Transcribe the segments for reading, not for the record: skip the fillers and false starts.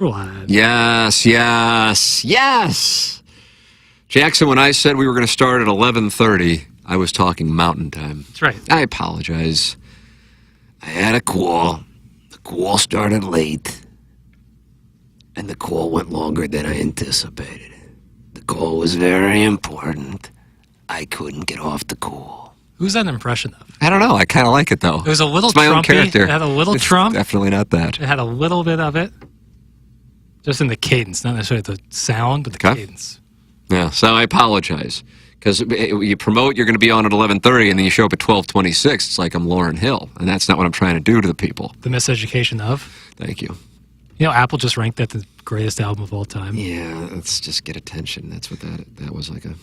Relax. Yes. Jackson, when I said we were going to start at 11:30, I was talking Mountain Time. That's right. I apologize. I had a call. The call started late, and the call went longer than I anticipated. The call was very important. I couldn't get off the call. Who's that an impression of? I don't know. I kind of like it, though. It was a little it's my own Trumpy. character. It had a little It's Trump. Definitely not that. It had a little bit of it. Just in the cadence, not necessarily the sound, but the cadence. Yeah, so I apologize. Because you promote you're going to be on at 11:30, and then you show up at 12:26. It's like I'm Lauryn Hill, and that's not what I'm trying to do to the people. The miseducation of. Thank you. You know, Apple just ranked that the greatest album of all time. Yeah, let's just get attention. That's what that was like a...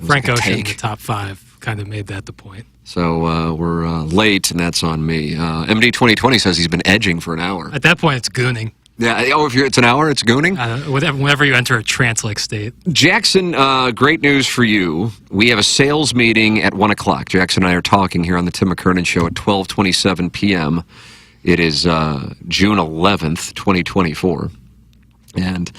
Frank like a Ocean, take. the top 5, kind of made that the point. So we're late, and that's on me. MD 2020 says he's been edging for an hour. At that point, it's gooning. Yeah. Oh, if it's an hour, it's gooning? Whenever you enter a trance-like state. Jackson, great news for you. We have a sales meeting at 1 o'clock. Jackson and I are talking here on the Tim McKernan Show at 12:27 p.m. It is June 11th, 2024. And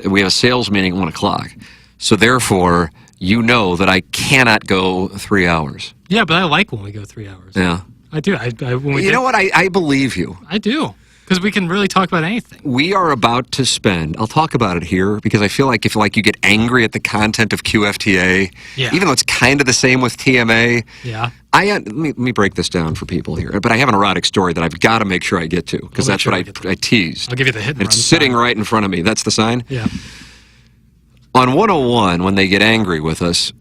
we have a sales meeting at 1 o'clock. So therefore, you know that I cannot go 3 hours. Yeah, but I like when we go 3 hours. Yeah. I do. You know what? I believe you. I do. Because we can really talk about anything. We are about to spend, I'll talk about it here, because I feel like if you get angry at the content of QFTA, even though it's kind of the same with TMA, let me break this down for people here. But I have an erotic story that I've got to make sure I get to, because that's what I teased. I'll give you the hit and run. It's sitting right in front of me. That's the sign? Yeah. On 101, when they get angry with us,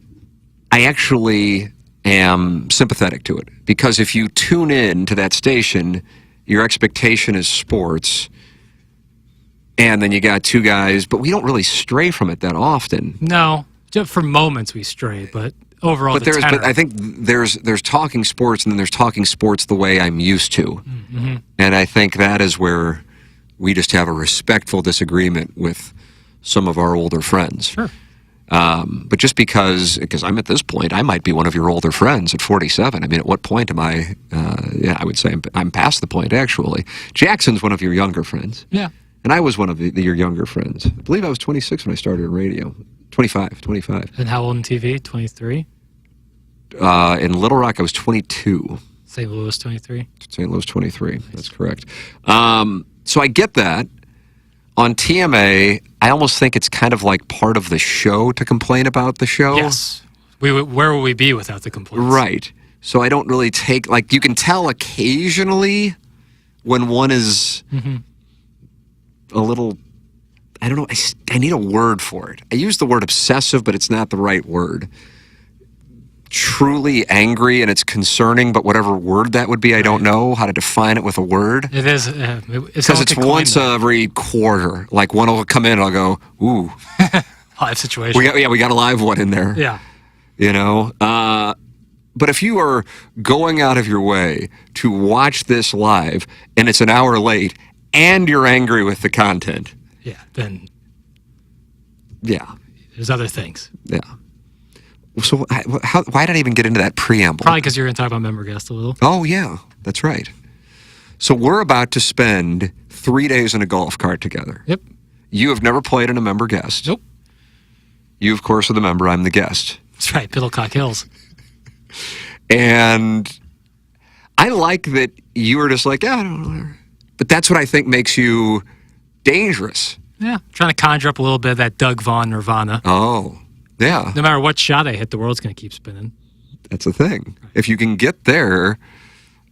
I actually am sympathetic to it. Because if you tune in to that station, your expectation is sports, and then you got two guys, but we don't really stray from it that often. No, just for moments we stray, but overall, but I think there's talking sports, and then there's talking sports the way I'm used to, and I think that is where we just have a respectful disagreement with some of our older friends. Sure. But just because I'm at this point, I might be one of your older friends at 47. I mean, at what point am I? I would say I'm past the point, actually. Jackson's one of your younger friends. Yeah. And I was one of your younger friends. I believe I was 26 when I started in radio. 25. And how old in TV? 23? In Little Rock, I was 22. St. Louis, 23? St. Louis, 23. Nice. That's correct. So I get that. On TMA, I almost think it's kind of like part of the show to complain about the show. Yes. Where would we be without the complaints? Right. So I don't really take, like, you can tell occasionally when one is a little, I don't know, I need a word for it. I use the word obsessive, but it's not the right word. Truly angry, and it's concerning, but whatever word that would be, I don't know how to define it with a word. It is. Because it's once every quarter. Like, one will come in and I'll go, ooh. Live situation. We got a live one in there. Yeah. You know? But if you are going out of your way to watch this live, and it's an hour late, and you're angry with the content. Yeah, then. Yeah. There's other things. Yeah. So why did I even get into that preamble? Probably because you're going to talk about member guest a little. Oh, yeah. That's right. So we're about to spend 3 days in a golf cart together. Yep. You have never played in a member guest. Nope. You, of course, are the member. I'm the guest. That's right. Piddlecock Hills. And I like that you were just like, yeah, I don't know. But that's what I think makes you dangerous. Yeah. Trying to conjure up a little bit of that Doug Vaughn Nirvana. Oh. Yeah. No matter what shot I hit, the world's going to keep spinning. That's the thing. Right. If you can get there,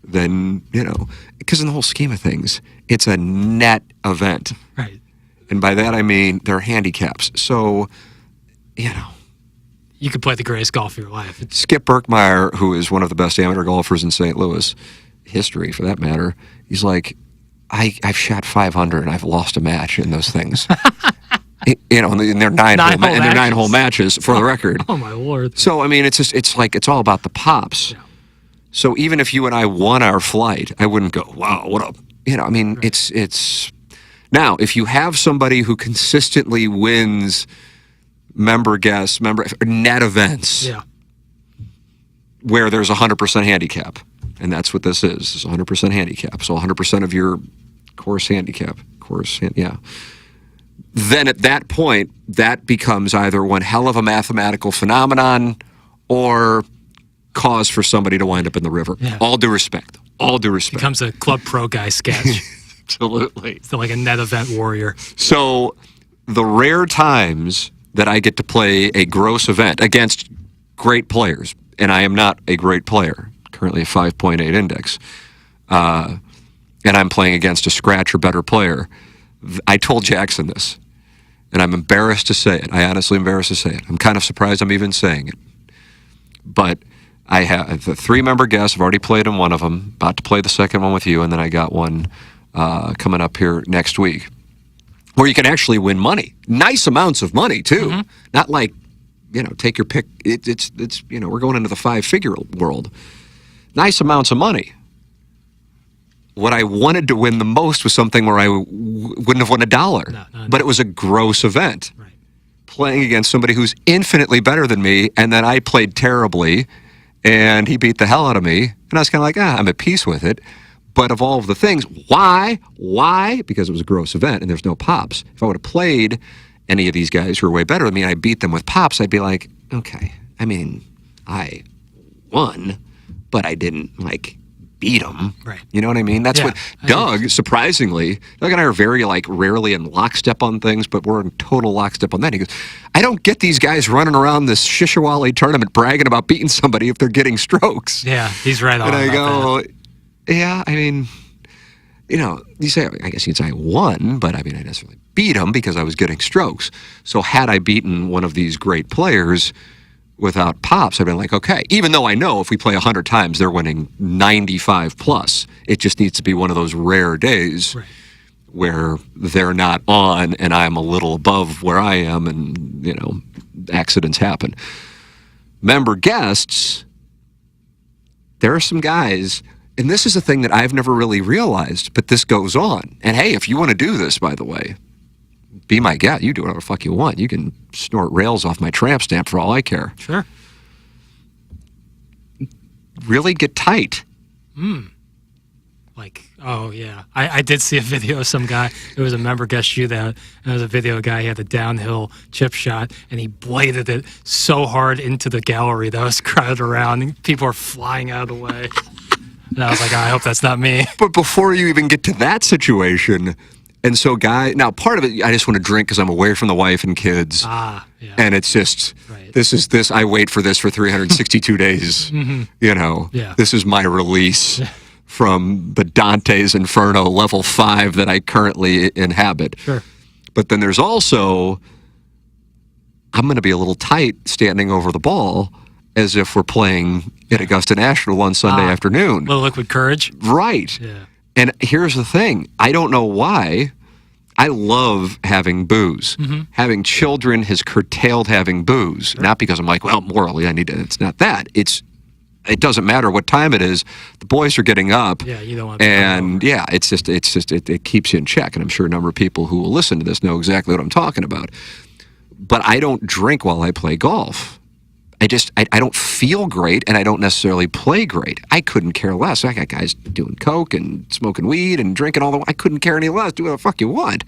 then, you know, because in the whole scheme of things, it's a net event. Right. And by that, I mean there are handicaps. So, you know. You could play the greatest golf of your life. Skip Berkmeyer, who is one of the best amateur golfers in St. Louis, history for that matter, he's like, I've shot 500 and I've lost a match in those things. You know, and they're nine hole matches for the record. Oh my Lord! So I mean, it's all about the pops. Yeah. So even if you and I won our flight, I wouldn't go, wow, what up? You know, I mean, right. it's now if you have somebody who consistently wins member net events, where there's 100% handicap, and that's what this is. It's 100% handicap. So 100% of your course handicap. course. Yeah. Then at that point, that becomes either one hell of a mathematical phenomenon or cause for somebody to wind up in the river. Yeah. All due respect. All due respect. Becomes a Club Pro guy sketch. Absolutely. It's like a net event warrior. So the rare times that I get to play a gross event against great players, and I am not a great player, currently a 5.8 index, and I'm playing against a scratch or better player, I told Jackson this, and I'm embarrassed to say it. I honestly am embarrassed to say it. I'm kind of surprised I'm even saying it. But I have a 3-member guest. I've already played in one of them, about to play the second one with you, and then I got one coming up here next week, where you can actually win money, nice amounts of money too. Mm-hmm. Not like, take your pick. It's we're going into the 5-figure world. Nice amounts of money. What I wanted to win the most was something where I wouldn't have won $1, no. But it was a gross event. Right. Playing against somebody who's infinitely better than me, and then I played terribly, and he beat the hell out of me, and I was kind of like, I'm at peace with it. But of all of the things, why? Because it was a gross event and there's no pops. If I would have played any of these guys who are way better than me and I beat them with pops, I'd be like, okay, I mean, I won, but I didn't, beat them. Right. You know what I mean? That's what Doug, surprisingly, Doug and I are very, rarely in lockstep on things, but we're in total lockstep on that. He goes, I don't get these guys running around this Shishawali tournament bragging about beating somebody if they're getting strokes. Yeah, he's right on. And I go, that. Yeah, I mean, you say, I guess you'd say I won, but I didn't necessarily beat him because I was getting strokes. So had I beaten one of these great players without pops, I'd been like, okay, even though I know if we play 100 times, they're winning 95 plus. It just needs to be one of those rare days where they're not on and I'm a little above where I am and, accidents happen. Member guests, there are some guys. And this is a thing that I've never really realized, but this goes on. And hey, if you want to do this, by the way, be my guest. You do whatever the fuck you want. You can snort rails off my tramp stamp for all I care. Sure. Really get tight. Oh, yeah. I did see a video of some guy. It was a member guest shootout. And there was a video guy. He had a downhill chip shot, and he bladed it so hard into the gallery that was crowded around. And people were flying out of the way. And I was like, I hope that's not me. But before you even get to that situation, and so now part of it, I just want to drink because I'm away from the wife and kids. Yeah. And it's just, this, I wait for this for 362 days. Mm-hmm. Yeah. This is my release from the Dante's Inferno level 5 that I currently inhabit. Sure. But then there's also, I'm going to be a little tight standing over the ball as if we're playing at Augusta National on Sunday afternoon. Little liquid courage. Right. Yeah. And here's the thing. I don't know why. I love having booze. Mm-hmm. Having children has curtailed having booze. Sure. Not because I'm like, well, morally I need to. It's not that. It doesn't matter what time it is. The boys are getting up. Yeah, you don't want to. And yeah, it keeps you in check. And I'm sure a number of people who will listen to this know exactly what I'm talking about. But I don't drink while I play golf. I don't feel great, and I don't necessarily play great. I couldn't care less. I got guys doing coke and smoking weed and drinking all the. I couldn't care any less. Do what the fuck you want.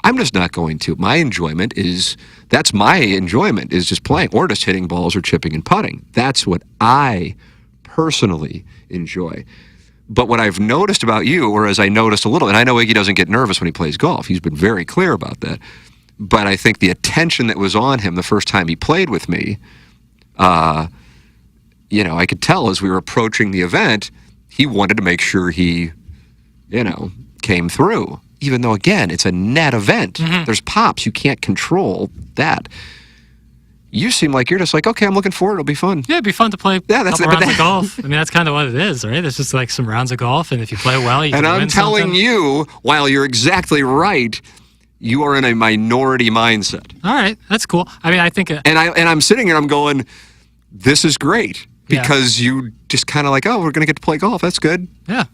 I'm just not going to. My enjoyment is just playing, or just hitting balls or chipping and putting. That's what I personally enjoy. But what I've noticed about you, or as I noticed a little, and I know Iggy doesn't get nervous when he plays golf. He's been very clear about that. But I think the attention that was on him the first time he played with me. I could tell as we were approaching the event, he wanted to make sure he, came through. Even though, again, it's a net event. Mm-hmm. There's pops. You can't control that. You seem like you're just like, okay, I'm looking forward. It'll be fun. Yeah, it'd be fun to play rounds of golf. That's kind of what it is, right? It's just like some rounds of golf, and if you play well, you can win. And I'm telling you, while you're exactly right, you are in a minority mindset. All right, that's cool. I think... And I'm sitting here, I'm going, this is great. Because you just kind of like, oh, we're going to get to play golf. That's good. Yeah.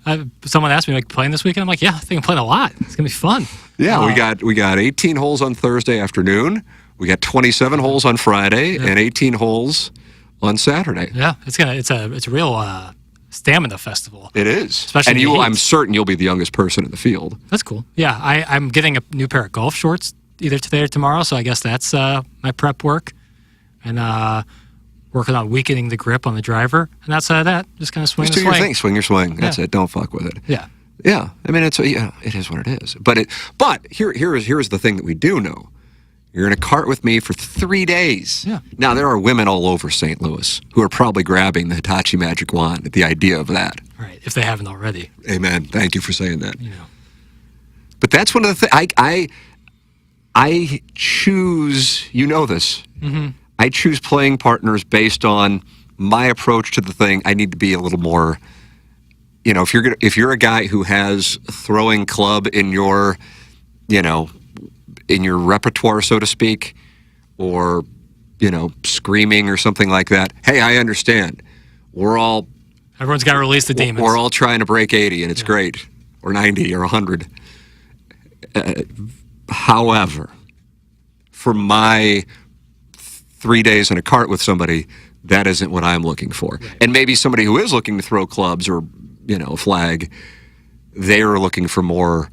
Someone asked me, playing this weekend? I'm like, yeah, I think I'm playing a lot. It's going to be fun. Yeah, we got 18 holes on Thursday afternoon. We got 27 holes on Friday and 18 holes on Saturday. Yeah, it's a real stamina festival. It is. Especially and in the heat. I'm certain you'll be the youngest person in the field. That's cool. Yeah, I'm getting a new pair of golf shorts either today or tomorrow, so I guess that's my prep work. And working on weakening the grip on the driver. And outside of that, just kind of swing Just do your thing. Swing your swing. That's it. Don't fuck with it. Yeah. Yeah. I mean, it is what it is. But here's the thing that we do know. You're in a cart with me for 3 days. Yeah. Now, there are women all over St. Louis who are probably grabbing the Hitachi Magic Wand at the idea of that. Right, if they haven't already. Amen. Thank you for saying that. You know. But that's one of the things. I choose, you know this. Mm-hmm. I choose playing partners based on my approach to the thing. I need to be a little more, if you're a guy who has throwing club in your, in your repertoire, so to speak, or, screaming or something like that. Hey, I understand. Everyone's got to release the demons. We're all trying to break 80, and it's great, or 90, or 100. However, for my 3 days in a cart with somebody, that isn't what I'm looking for. Right. And maybe somebody who is looking to throw clubs or, a flag, they're looking for more,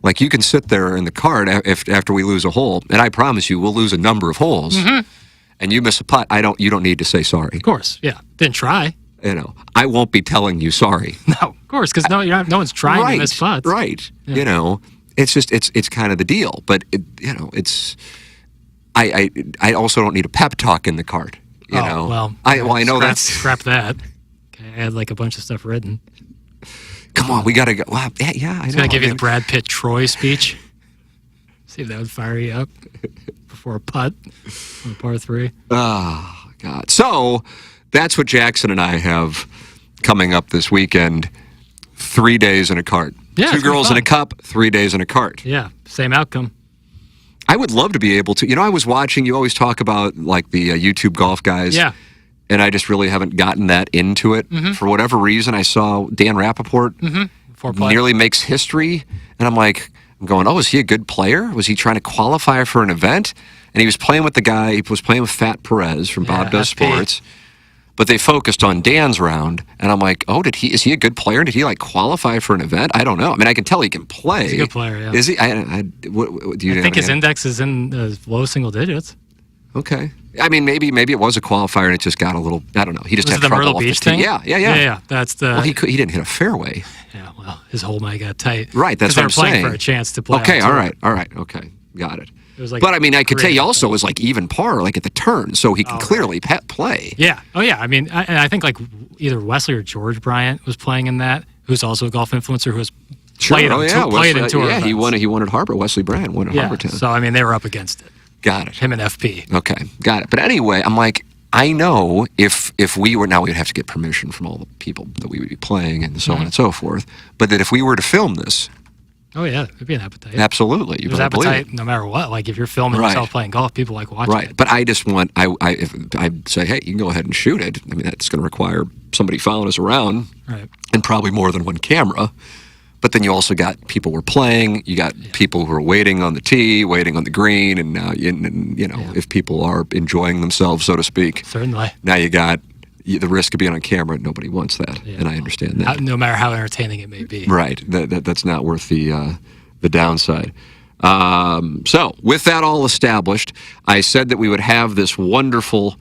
like you can sit there in the cart after we lose a hole, and I promise you we'll lose a number of holes, and you miss a putt, you don't need to say sorry. Of course, yeah. Didn't try. I won't be telling you sorry. No, of course, because no one's trying to miss putts. Right. Yeah. It's just, it's kind of the deal. But, it's, I also don't need a pep talk in the cart. Well, I know that's. Scrap that. Okay, I had like a bunch of stuff written. Come on, we got to go. Wow, yeah, I know. Going to give you the Brad Pitt Troy speech. See if that would fire you up before a putt on par 3. Oh, God. So that's what Jackson and I have coming up this weekend. 3 days in a cart. Yeah, 2 girls in a cup, 3 days in a cart. Yeah, same outcome. I would love to be able to. I was watching, you always talk about like the YouTube golf guys. Yeah. And I just really haven't gotten that into it. For whatever reason, I saw Dan Rappaport nearly makes history. And I'm going, oh, is he a good player? Was he trying to qualify for an event? And he was playing with the guy, he was playing with Fat Perez from Bob Does FP. Sports. But they focused on Dan's round, and I'm like, oh, is he a good player? Did he qualify for an event? I don't know. I mean, I can tell he can play. He's a good player, yeah. Is he? I think his index is in low single digits. Okay. I mean, maybe it was a qualifier and it just got a little, I don't know. He just had the trouble Myrtle off Beach the tee. thing? Yeah. That's the. Well, he didn't hit a fairway. Yeah, well, his hole might got tight. Right, that's what I'm saying. They were playing for a chance to play. Okay, all right. Okay, got it. But I mean, I could tell you also it was even par, at the turn, so he can clearly play. Yeah. Oh, yeah. I mean, I think either Wesley or George Bryant was playing in that, who's also a golf influencer who has played in tour. Yeah, he won at Harbor. Wesley Bryant won at Harbortown. So I mean, they were up against it. Got it. Him and FP. Okay, got it. But anyway, I'm I know if we were, now we'd have to get permission from all the people that we would be playing and so on and so forth, but that if we were to film this. Oh, yeah, there'd be an appetite. Absolutely. There's appetite no matter what. If you're filming yourself playing golf, people like watching it. Right, but I just want, if I'd say, hey, you can go ahead and shoot it. I mean, that's going to require somebody following us around. Right. And probably more than one camera. But then you also got people who are playing, you got people who are waiting on the tee, waiting on the green, and now, if people are enjoying themselves, so to speak. Certainly. Now you got the risk of being on camera, nobody wants that, and I understand that. No matter how entertaining it may be. Right, that's not worth the downside. So, with that all established, I said that we would have this wonderful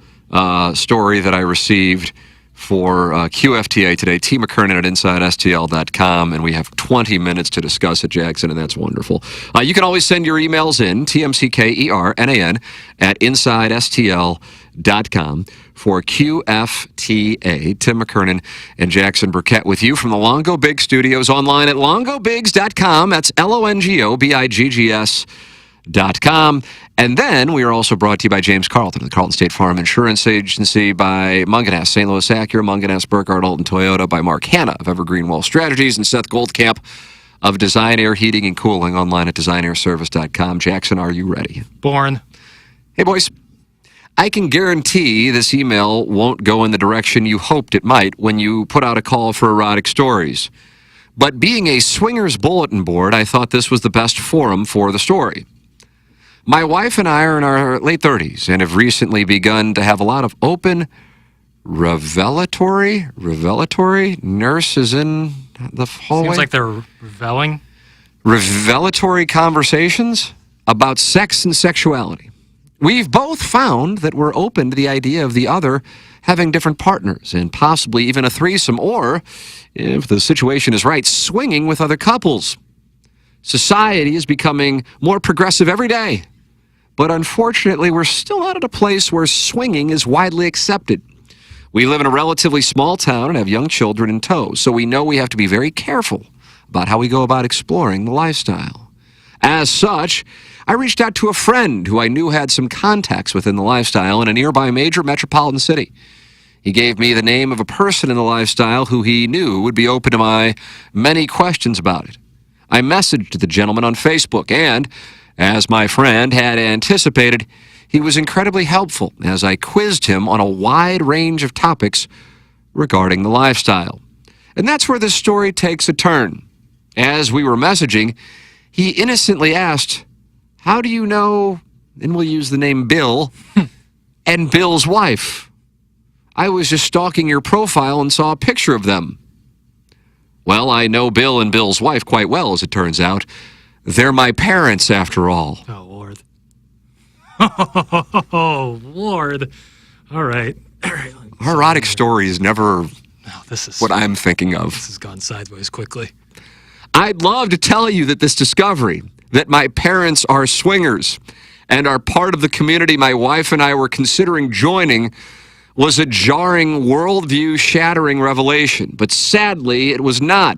story that I received for QFTA today, T. McKernan at InsideSTL.com, and we have 20 minutes to discuss it, Jackson, and that's wonderful. You can always send your emails in, TMCKERNAN at InsideSTL.com for QFTA. Tim McKernan and Jackson Burkett with you from the Longo Big Studios, online at longobigs.com. That's LONGOBIGGS.com. And then we are also brought to you by James Carlton, the Carlton State Farm Insurance Agency, by Munganess, St. Louis Acura, Munganess, Burkhardt, Alton Toyota, by Mark Hanna of Evergreen Wealth Strategies, and Seth Goldcamp of Design Air Heating and Cooling, online at designairservice.com. Jackson, are you ready? Born. Hey, boys. I can guarantee this email won't go in the direction you hoped it might when you put out a call for erotic stories. But being a swingers bulletin board, I thought this was the best forum for the story. My wife and I are in our late 30s and have recently begun to have a lot of open revelatory. Nurse is in the hallway. Seems like they're reveling. Revelatory conversations about sex and sexuality. We've both found that we're open to the idea of the other having different partners and possibly even a threesome, or, if the situation is right, swinging with other couples. Society is becoming more progressive every day, but unfortunately, we're still not at a place where swinging is widely accepted. We live in a relatively small town and have young children in tow, so we know we have to be very careful about how we go about exploring the lifestyle. As such, I reached out to a friend who I knew had some contacts within the lifestyle in a nearby major metropolitan city. He gave me the name of a person in the lifestyle who he knew would be open to my many questions about it. I messaged the gentleman on Facebook, and, as my friend had anticipated, he was incredibly helpful as I quizzed him on a wide range of topics regarding the lifestyle. And that's where this story takes a turn. As we were messaging, he innocently asked, "How do you know," and we'll use the name Bill, "and Bill's wife? I was just stalking your profile and saw a picture of them." Well, I know Bill and Bill's wife quite well, as it turns out. They're my parents, after all. Oh, Lord. Oh, Lord. All right. Erotic story is never this is what I'm thinking of. This has gone sideways quickly. I'd love to tell you that this discovery, that my parents are swingers and are part of the community my wife and I were considering joining, was a jarring, worldview-shattering revelation. But sadly, it was not.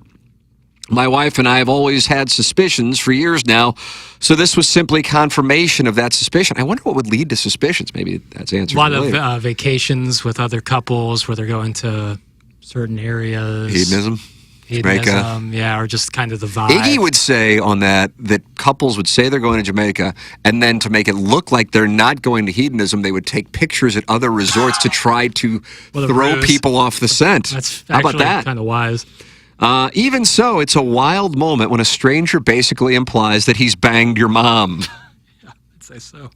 My wife and I have always had suspicions for years now, so this was simply confirmation of that suspicion. I wonder what would lead to suspicions. Maybe that's answered. A lot of vacations with other couples where they're going to certain areas. Hedonism. Jamaica. Yeah, or just kind of the vibe. Iggy would say on that couples would say they're going to Jamaica, and then to make it look like they're not going to hedonism, they would take pictures at other resorts to try to throw people off the scent. That's How about that? Kind of wise. Even so, it's a wild moment when a stranger basically implies that he's banged your mom. Yeah, I'd say so.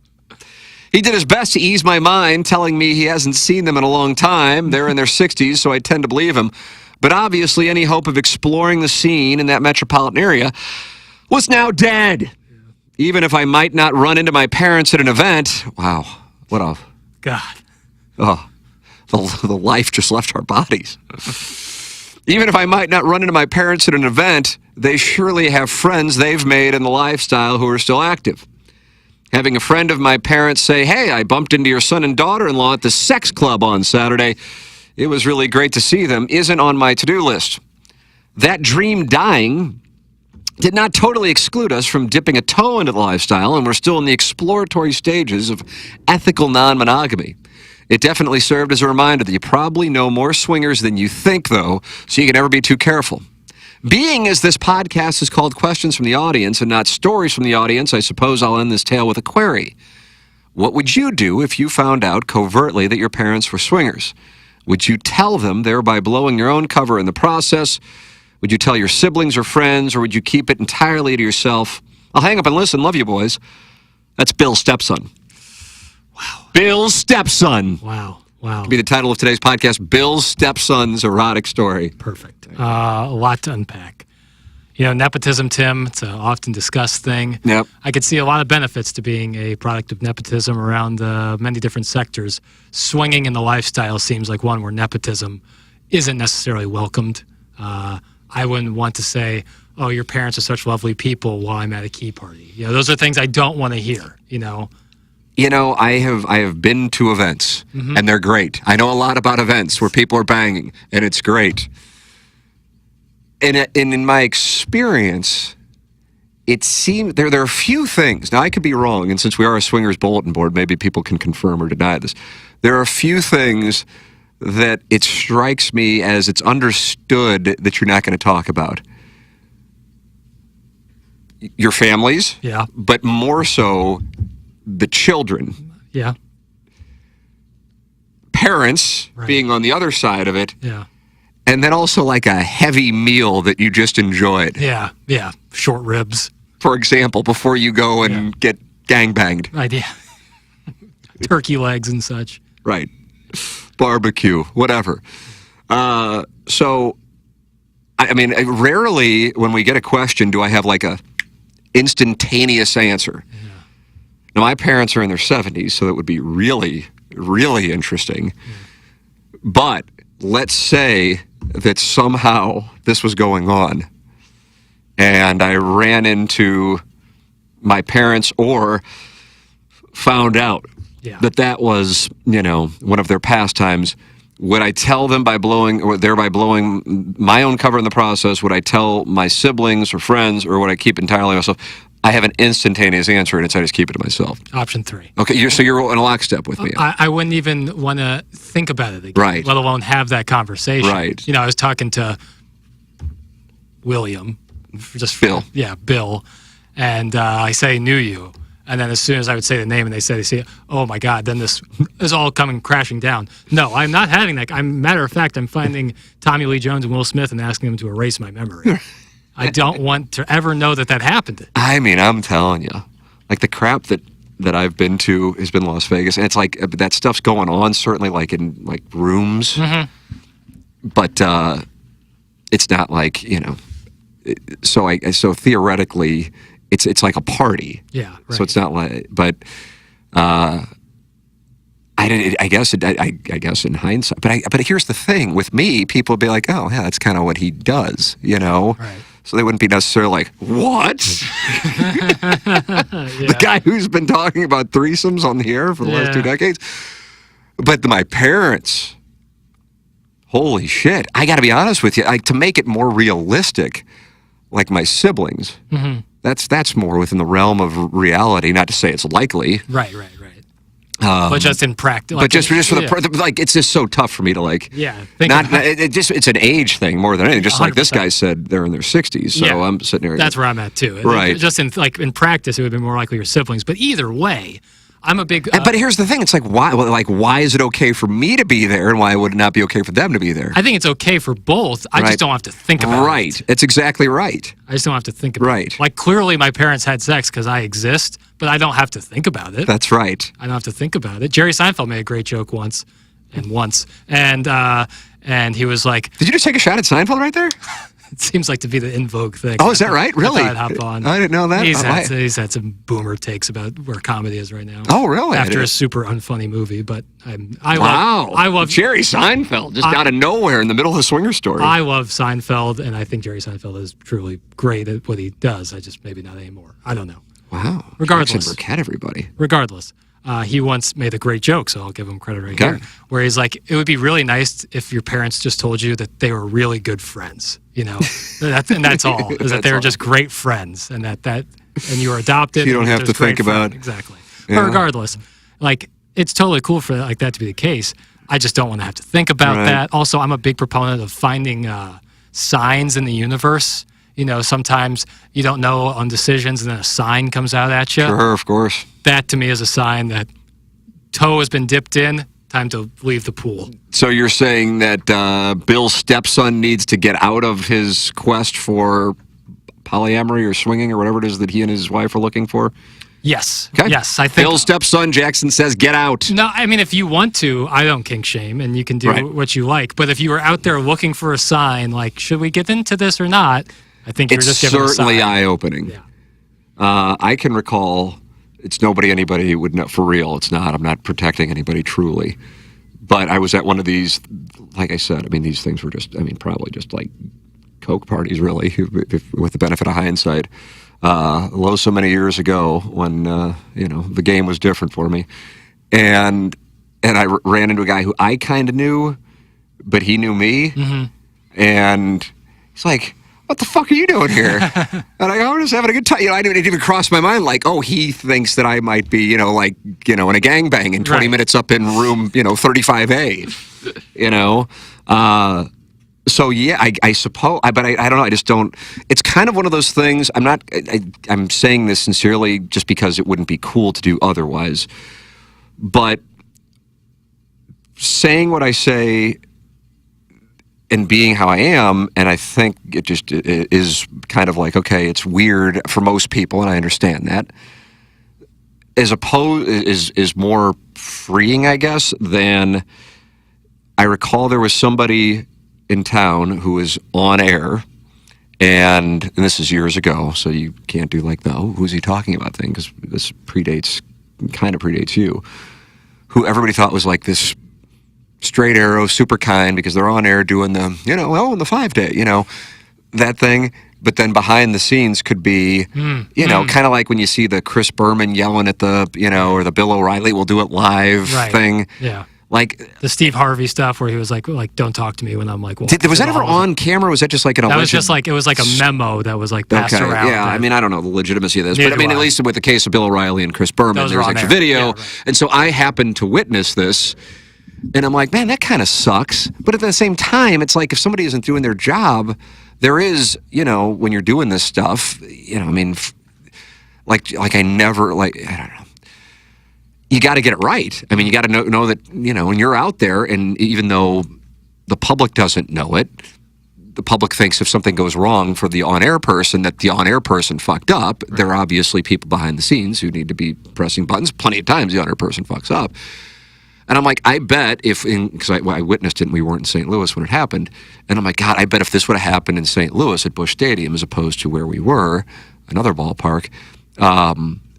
He did his best to ease my mind, telling me he hasn't seen them in a long time. They're in their 60s, so I tend to believe him. But obviously, any hope of exploring the scene in that metropolitan area was now dead. Yeah. Even if I might not run into my parents at an event. Wow, what a... God. Oh, the life just left our bodies. Even if I might not run into my parents at an event, they surely have friends they've made in the lifestyle who are still active. Having a friend of my parents say, "Hey, I bumped into your son and daughter-in-law at the sex club on Saturday. It was really great to see them," isn't on my to-do list. That dream dying did not totally exclude us from dipping a toe into the lifestyle, and we're still in the exploratory stages of ethical non-monogamy. It definitely served as a reminder that you probably know more swingers than you think, though, so you can never be too careful. Being as this podcast is called Questions from the Audience and not Stories from the Audience, I suppose I'll end this tale with a query. What would you do if you found out covertly that your parents were swingers? Would you tell them, thereby blowing your own cover in the process? Would you tell your siblings or friends, or would you keep it entirely to yourself? I'll hang up and listen. Love you, boys. That's Bill's stepson. Wow. Bill's stepson. Wow. Wow. Could be the title of today's podcast, Bill's Stepson's Erotic Story. Perfect. A lot to unpack. You know, nepotism, Tim, it's an often discussed thing. Yep. I could see a lot of benefits to being a product of nepotism around many different sectors. Swinging in the lifestyle seems like one where nepotism isn't necessarily welcomed. I wouldn't want to say, "Oh, your parents are such lovely people," while I'm at a key party. You know, those are things I don't want to hear, you know. You know, I have been to events, and they're great. I know a lot about events where people are banging, and it's great. And in my experience, it seems there are a few things. Now, I could be wrong, and since we are a swingers bulletin board, maybe people can confirm or deny this. There are a few things that it strikes me as it's understood that you're not going to talk about. Your families, Yeah. but more so the children. Yeah. Parents Right. being on the other side of it. Yeah. And then also like a heavy meal that you just enjoyed. Yeah. Yeah. Short ribs. For example, before you go and get gangbanged. Idea. Turkey legs and such. Right. barbecue, whatever. So, I mean, rarely when we get a question do I have like a instantaneous answer. Yeah. Now, my parents are in their 70s, so that would be really, really interesting. Yeah. But let's say that somehow this was going on, and I ran into my parents or found out that was, one of their pastimes. Would I tell them thereby blowing my own cover in the process? Would I tell my siblings or friends, or would I keep it entirely myself? I have an instantaneous answer, and it's I just keep it to myself. Option 3. Okay, so you're in a lockstep with me. I wouldn't even want to think about it again, right? Let alone have that conversation. Right. I was talking to William, Bill. Yeah, Bill, and I say knew you. And then as soon as I would say the name and they say, oh my God, then this is all coming crashing down. No, I'm not having that. Matter of fact, I'm finding Tommy Lee Jones and Will Smith and asking them to erase my memory. I don't want to ever know that happened. I mean, I'm telling you, like the crap that I've been to has been Las Vegas. And it's like that stuff's going on, certainly like in like rooms. Mm-hmm. But it's not like, so theoretically, it's like a party. Yeah. Right. So it's not like, but I guess in hindsight. But here's the thing with me, people would be like, oh yeah, that's kind of what he does, Right. So they wouldn't be necessarily like, what? The guy who's been talking about threesomes on the air for the last 2 decades. But my parents, holy shit! I got to be honest with you, to make it more realistic, like my siblings. Mm-hmm. That's more within the realm of reality. Not to say it's likely. Right. But just in practice. But just for the it's just so tough for me to like. Yeah. It's an age thing more than anything. Just 100%. Like this guy said, they're in their 60s, so I'm sitting here. That's where I'm at too. Right. Just in practice, it would be more likely your siblings. But either way, I'm a big. But here's the thing: it's like why? Like why is it okay for me to be there, and why would it not be okay for them to be there? I think it's okay for both. I just don't have to think about it. Right. It's exactly right. I just don't have to think about it. Like clearly, my parents had sex because I exist, but I don't have to think about it. That's right. I don't have to think about it. Jerry Seinfeld made a great joke once, and he was like, "Did you just take a shot at Seinfeld right there?" It seems like to be the in vogue thing. Oh, is that right? Really? I'd hop on. I didn't know that. He's had some boomer takes about where comedy is right now. Oh, really? After a super unfunny movie, but I love Jerry Seinfeld just out of nowhere in the middle of the Swinger story. I love Seinfeld, and I think Jerry Seinfeld is truly great at what he does. I just maybe not anymore. I don't know. Wow. Regardless, Jackson Burkett, everybody. Regardless. He once made a great joke, so I'll give him credit right here. Where he's like, it would be really nice if your parents just told you that they were really good friends, that's all. Is that they were just great friends, and and you were adopted. You don't have to think about exactly. Yeah. But regardless, like it's totally cool for that to be the case. I just don't want to have to think about that. Also, I'm a big proponent of finding signs in the universe. Sometimes you don't know on decisions, and then a sign comes out at you. Sure, of course. That to me is a sign that toe has been dipped in. Time to leave the pool. So you're saying that Bill's stepson needs to get out of his quest for polyamory or swinging or whatever it is that he and his wife are looking for? Yes. Okay. Yes, I think. Bill's stepson, Jackson, says get out. No, I mean, if you want to, I don't kink shame, and you can do what you like. But if you were out there looking for a sign, like, should we get into this or not? I think you're just giving a sign. It's certainly eye-opening. Yeah. I can recall, it's anybody would know, for real, it's not. I'm not protecting anybody truly. But I was at one of these, like I said, these things were just, probably just like Coke parties, really, with the benefit of hindsight. So many years ago when, the game was different for me. And I ran into a guy who I kind of knew, but he knew me. Mm-hmm. And he's like, what the fuck are you doing here? And I was just having a good time. I didn't even cross my mind like, oh, he thinks that I might be, in a gangbang in 20 minutes up in room, 35A, So yeah, I suppose, but I don't know. I just don't. It's kind of one of those things. I'm saying this sincerely, just because it wouldn't be cool to do otherwise. But saying what I say and being how I am, and I think it just is kind of like, okay, it's weird for most people, and I understand that. Is more freeing, I guess, than I recall there was somebody in town who was on air, and this is years ago, so you can't do like the, oh, who's he talking about thing, because this kind of predates you, who everybody thought was like this straight arrow, super kind, because they're on air doing the, in the 5-day, that thing. But then behind the scenes could be, kind of like when you see the Chris Berman yelling at the, or the Bill O'Reilly will do it live thing. Yeah. Like the Steve Harvey stuff where he was like, don't talk to me when I'm like, well, was that ever on camera? Was that just like an alleged? That was just like, it was like a memo that was like passed around. Yeah, I mean, I don't know the legitimacy of this, but I mean, at least with the case of Bill O'Reilly and Chris Berman, there's extra video. Yeah, right. And so I happened to witness this, and I'm like, man, that kind of sucks. But at the same time, it's like if somebody isn't doing their job, there is, when you're doing this stuff, I mean, like I never, I don't know. You got to get it right. I mean, you got to know that, when you're out there, and even though the public doesn't know it, the public thinks if something goes wrong for the on-air person, that the on-air person fucked up. Right. There are obviously people behind the scenes who need to be pressing buttons. Plenty of times the on-air person fucks up. And I'm like, I bet because I witnessed it and we weren't in St. Louis when it happened. And I'm like, God, I bet if this would have happened in St. Louis at Busch Stadium as opposed to where we were, another ballpark,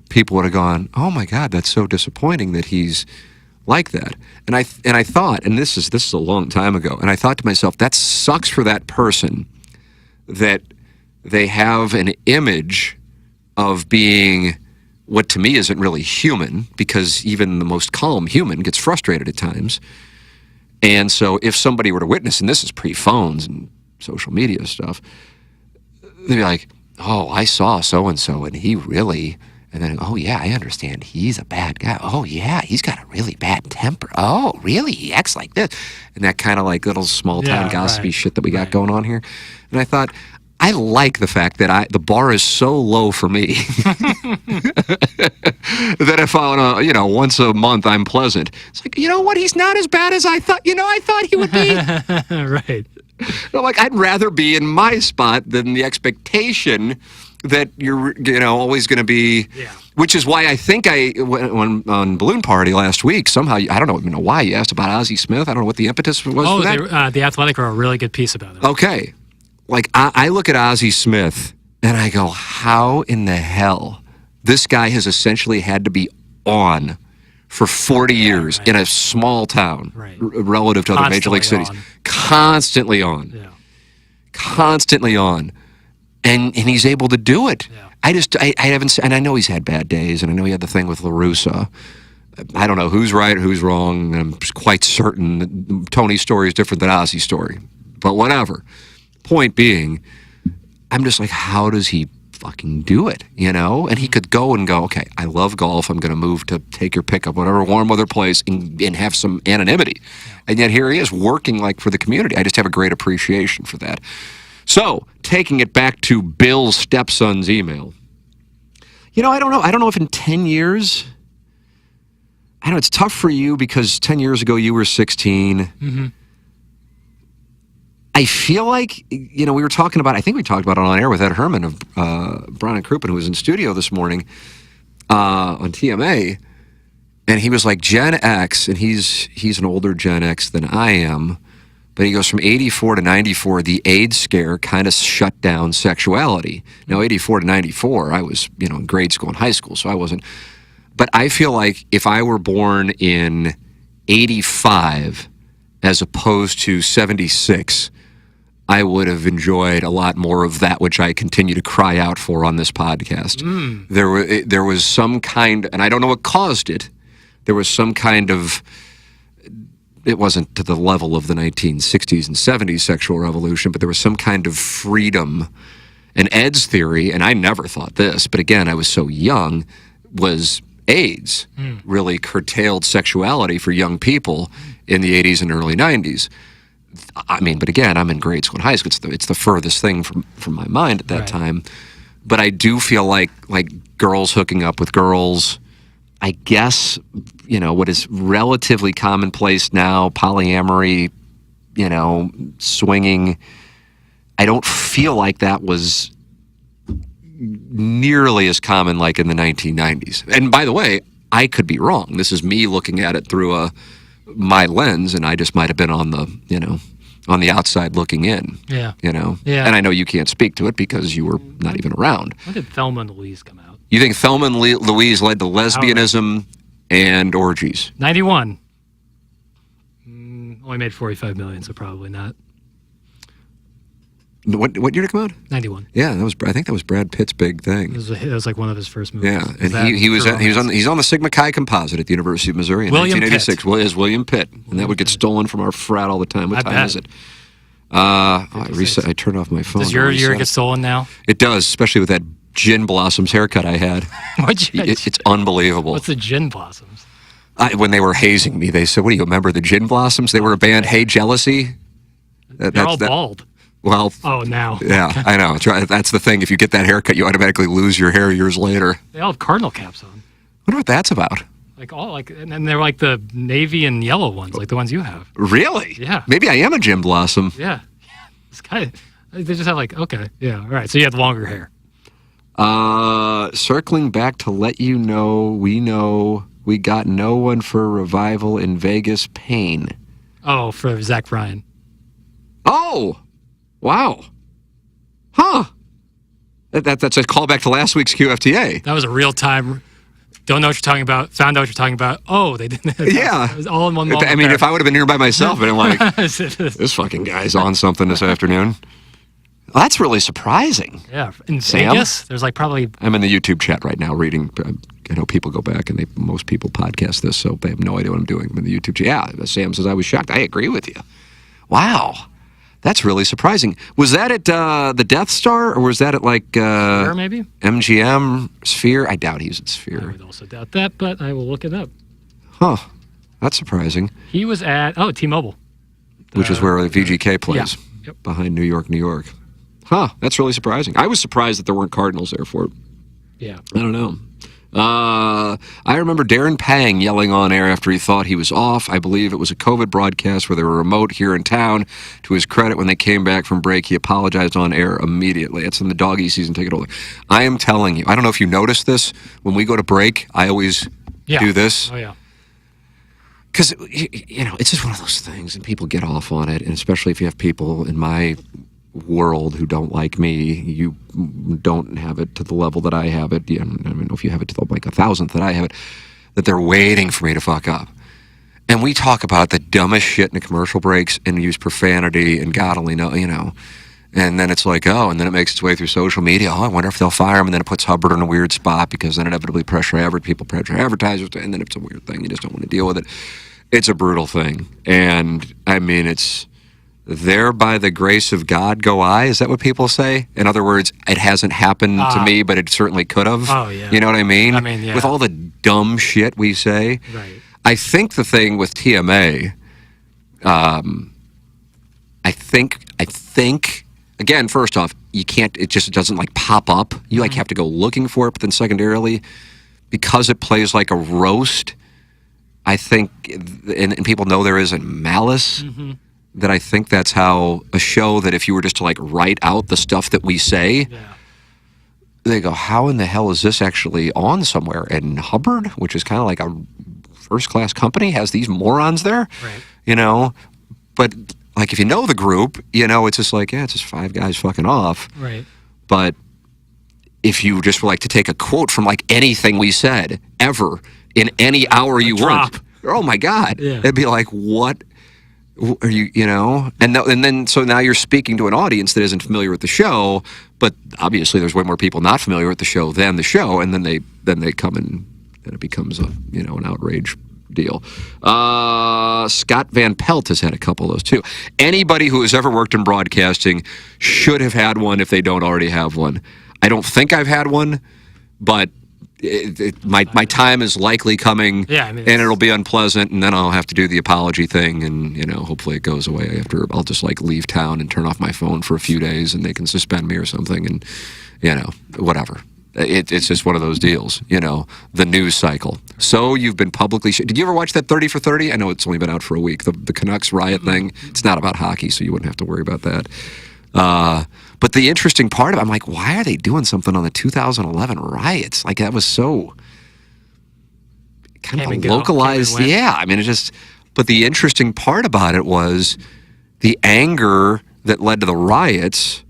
people would have gone, oh my God, that's so disappointing that he's like that. And I thought, and this is a long time ago, and I thought to myself, that sucks for that person that they have an image of being what to me isn't really human, because even the most calm human gets frustrated at times. And so if somebody were to witness, and this is pre-phones and social media stuff, they'd be like, oh, I saw so-and-so and he really... And then, oh, yeah, I understand. He's a bad guy. Oh, yeah, he's got a really bad temper. Oh, really? He acts like this. And that kind of like little small-town gossipy shit that we got going on here. And I thought, I like the fact that the bar is so low for me that if I, once a month I'm pleasant. It's like, you know what? He's not as bad as I thought. I thought he would be. Right. Like, I'd rather be in my spot than the expectation that you're, always going to be, which is why I think when on Balloon Party last week, somehow, I don't know why you asked about Ozzie Smith. I don't know what the impetus was for that. The Athletic wrote a really good piece about it. Okay. Like, I look at Ozzie Smith and I go, how in the hell this guy has essentially had to be on for 40 years in a small town relative to other major league cities. Constantly on. Yeah. Constantly on. And he's able to do it. Yeah. I haven't, and I know he's had bad days, and I know he had the thing with La Russa. I don't know who's right or who's wrong. I'm quite certain that Tony's story is different than Ozzie's story. But whatever. Point being, I'm just like, how does he fucking do it? And he could go, okay, I love golf. I'm going to move to take your pick up, whatever warm weather place, and have some anonymity. Yeah. And yet here he is working like for the community. I just have a great appreciation for that. So, taking it back to Bill's stepson's email. I don't know. I don't know if in 10 years, I know it's tough for you because 10 years ago you were 16. Mm-hmm. I feel like, we were talking about, I think we talked about it on air with Ed Herman of Brown and Crouppen, who was in studio this morning on TMA. And he was like, Gen X, and he's an older Gen X than I am. But he goes from 84 to 94, the AIDS scare kind of shut down sexuality. Now, 84 to 94, I was, in grade school and high school, so I wasn't. But I feel like if I were born in 85 as opposed to 76, I would have enjoyed a lot more of that which I continue to cry out for on this podcast. There was some kind, and I don't know what caused it, there was some kind of... It wasn't to the level of the 1960s and 70s sexual revolution, but there was some kind of freedom. And Ed's theory, and I never thought this, but again, I was so young, was AIDS really curtailed sexuality for young people in the 80s and early 90s. I mean, but again, I'm in grade school and high school. It's the furthest thing from my mind at that time. But I do feel like girls hooking up with girls, I guess, what is relatively commonplace now, polyamory, swinging, I don't feel like that was nearly as common like in the 1990s. And by the way, I could be wrong. This is me looking at it through a my lens, and I just might have been on the, on the outside looking in. Yeah. Yeah. And I know you can't speak to it because you were not even around. When did Thelma and Louise come out? You think Thelma and Louise led to lesbianism and orgies? 91. Only made 45 million, so probably not. What year did it come out? 91. Yeah, I think that was Brad Pitt's big thing. It was like one of his first movies. Yeah, and he's on the Sigma Chi composite at the University of Missouri in 1986. Well, is William Pitt, and that would get stolen from our frat all the time. What time is it? I turned off my phone. Does your year get stolen now? It does, especially with that Gin Blossoms haircut I had. It's unbelievable. What's the Gin Blossoms? When they were hazing me, they said, "What do you remember the Gin Blossoms? They were a band. Hey, Jealousy." They're all bald. Well, now. Yeah, I know. That's the thing. If you get that haircut, you automatically lose your hair years later. They all have cardinal caps on. I wonder what that's about. And they're like the navy and yellow ones, like the ones you have. Really? Yeah. Maybe I am a Jim Blossom. Yeah. This guy, they just have okay, yeah, all right. So you have longer hair. Circling back to let you know we got no one for revival in Vegas Pain. Oh, for Zach Bryan. Oh. Wow. Huh. That's a callback to last week's QFTA. That was a real time. Don't know what you're talking about. Found out what you're talking about. Oh, they didn't. Yeah. It was all in one moment. I mean, if I would have been here by myself, I'd have been like, this fucking guy's on something this afternoon. Well, that's really surprising. Yeah. In Sam? Vegas, there's probably... I'm in the YouTube chat right now reading. I know people go back and most people podcast this, so they have no idea what I'm doing. I'm in the YouTube chat. Yeah, Sam says, I was shocked. I agree with you. Wow. That's really surprising. Was that at the Death Star, or was that at Sphere, maybe? MGM Sphere? I doubt he's at Sphere. I would also doubt that, but I will look it up. Huh. That's surprising. He was at, T-Mobile. Which is where the VGK plays. Yeah. Yep. Behind New York, New York. Huh. That's really surprising. I was surprised that there weren't Cardinals there for it. Yeah. I don't know. I remember Darren Pang yelling on air after he thought he was off. I believe it was a COVID broadcast where they were remote here in town. To his credit, when they came back from break, he apologized on air immediately. It's in the doggy season ticket holder. I am telling you, I don't know if you noticed this. When we go to break, I always do this. Oh, yeah. Because, it's just one of those things, and people get off on it, and especially if you have people in my world who don't like me, you don't have it to the level that I have it. I don't know if you have it to the 1,000th that I have it, that they're waiting for me to fuck up. And we talk about the dumbest shit in the commercial breaks and use profanity and God only know, and then it's and then it makes its way through social media. Oh, I wonder if they'll fire him, and then it puts Hubbard in a weird spot because then inevitably people pressure advertisers, and then it's a weird thing. You just don't want to deal with it. It's a brutal thing. And I mean, it's there by the grace of God go I. Is that what people say? In other words, it hasn't happened to me, but it certainly could have. Oh, yeah. You know what I mean? I mean, yeah. With all the dumb shit we say. Right. I think the thing with TMA, I think, again, first off, you can't, it just doesn't pop up. You have to go looking for it, but then secondarily, because it plays like a roast, I think, and people know there isn't malice, that I think that's how a show that if you were just to write out the stuff that we say, they go, how in the hell is this actually on somewhere? And Hubbard, which is kind of like a first-class company, has these morons there, right. But if you know the group, it's just it's just five guys fucking off. Right. But if you just were to take a quote from anything we said ever in any hour you want, oh my God, it'd be what are you, and then so now you're speaking to an audience that isn't familiar with the show, but obviously there's way more people not familiar with the show than the show, and then they come in and it becomes an outrage deal. Scott Van Pelt has had a couple of those too. Anybody who has ever worked in broadcasting should have had one if they don't already have one. I don't think I've had one, but my time is likely coming, and it'll be unpleasant, and then I'll have to do the apology thing, and hopefully it goes away after. I'll just leave town and turn off my phone for a few days, and they can suspend me or something, and whatever. It's just one of those deals, the news cycle. So you've been publicly... Did you ever watch that 30 for 30? I know it's only been out for a week. The Canucks riot thing. It's not about hockey, so you wouldn't have to worry about that. But the interesting part of it, I'm why are they doing something on the 2011 riots? That was so kind of a localized... Yeah, I mean, it just... But the interesting part about it was the anger that led to the riots.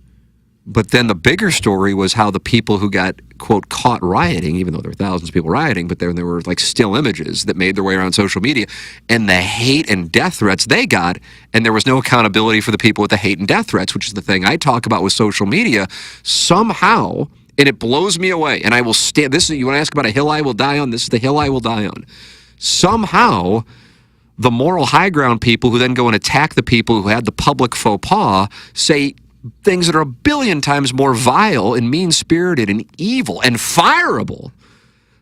But then the bigger story was how the people who got, quote, caught rioting, even though there were thousands of people rioting, but there were like still images that made their way around social media, and the hate and death threats they got, and there was no accountability for the people with the hate and death threats, which is the thing I talk about with social media. Somehow, and it blows me away, and I will stand, this is, you want to ask about a hill I will die on? This is the hill I will die on. Somehow, the moral high ground people who then go and attack the people who had the public faux pas say things that are a billion times more vile and mean-spirited and evil and fireable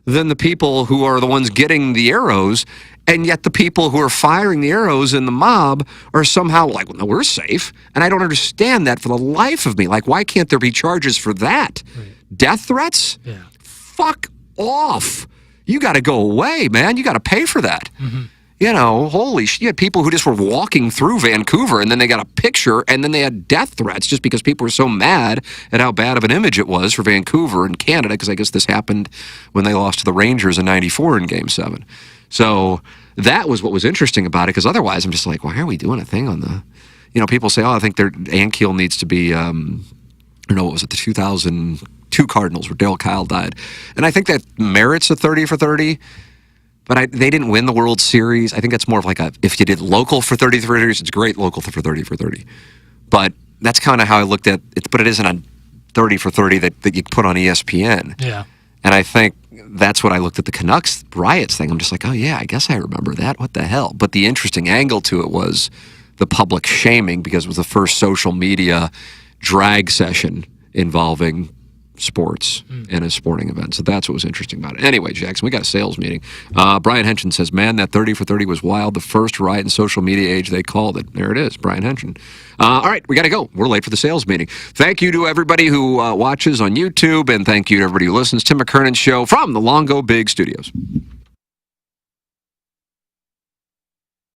than the people who are the ones getting the arrows, and yet the people who are firing the arrows in the mob are somehow like, well, no, we're safe. And I don't understand that for the life of me. Like, why can't there be charges for that? Right. Death threats? Yeah. Fuck off. You got to go away, man. You got to pay for that. Mm-hmm. You know, holy shit. You had people who just were walking through Vancouver and then they got a picture and then they had death threats just because people were so mad at how bad of an image it was for Vancouver and Canada, because I guess this happened when they lost to the Rangers in '94 in Game 7. So that was what was interesting about it, because otherwise I'm just like, why are we doing a thing on the, you know, people say, oh, I think Ankiel needs to be, what was it, the 2002 Cardinals where Dale Kyle died. And I think that merits a 30 for 30. But they didn't win the World Series. I think that's more of like if you did local for 30 for 30, it's great local for 30 for 30. But that's kind of how I looked at it. But it isn't a 30 for 30 that you put on ESPN. Yeah. And I think that's what I looked at the Canucks riots thing. I'm just like, oh, yeah, I guess I remember that. What the hell? But the interesting angle to it was the public shaming, because it was the first social media drag session involving sports and a sporting event. So that's what was interesting about it. Anyway, Jackson, we got a sales meeting. Brian Henson says, man, that 30 for 30 was wild. The first riot in social media age, they called it. There it is, Brian Henson. All right, we got to go. We're late for the sales meeting. Thank you to everybody who watches on YouTube, and thank you to everybody who listens. Tim McKernan Show from the Longo Big Studios.